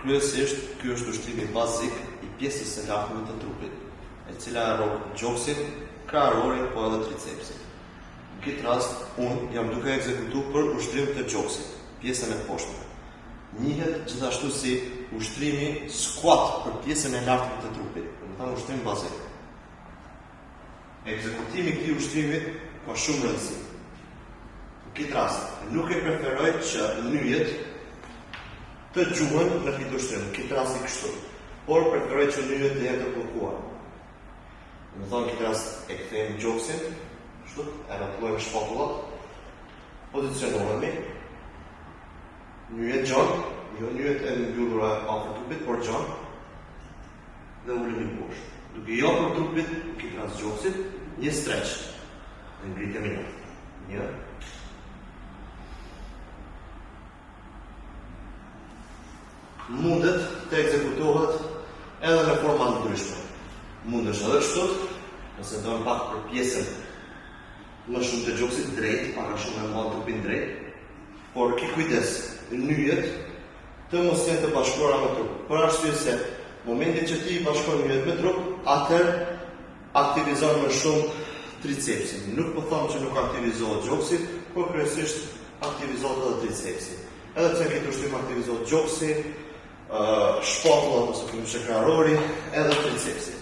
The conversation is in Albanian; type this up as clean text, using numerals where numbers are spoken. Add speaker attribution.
Speaker 1: Kryesisht, ky është ushtrimi bazik I pjesës së lartme të trupit, e cila e rrok gjoksin, kraharorin po edhe tricepsin. Në këtë rast, unë jam duke ekzekutu për ushtrim të gjoksit, pjesën e poshtme. Njihet gjithashtu si ushtrimi squat për pjesën e lartme të trupit, domethënë ushtrim bazik. Ekzekutimi I këtij ushtrimit ka shumë rëndësi. Në këtë rast, nuk e preferoj që nyjet të gjuhen në këtë ushtrim, në këtë rast kështu, por preferoj që nyjet të jenë të bllokuar. Domethënë në këtë rast e kthejmë gjoksin, kështu, e rrotulojmë shpatullat, pozicionohemi, nyjet gjan, jo nyjet e mbyllura afër trupit, por gjan, dhe ulemi poshtë. Duke jo për trupit, në këtë rast gjoksit, një stretch, dhe ngritemi lart. Një. Mundet të ekzekutohet edhe në forma ndryshme. Mundesh edhe kështu, nëse do në pak për pjesën më shumë të gjoksit drejt, pak a shumë e madh trupin drejt, por ki kujdes, nyjet të mos jenë të bashkuara me trup. Për arsye se momentin që ti I bashkon nyjet me trup, atëherë aktivizon më shumë tricepsin. Nuk po them që nuk aktivizohet gjoksi, por kryesisht aktivizohet edhe tricepsi. Edhe pse këtë ushtim aktivizohet gjoksi, shpatullat ose krahërori, edhe tricepsi.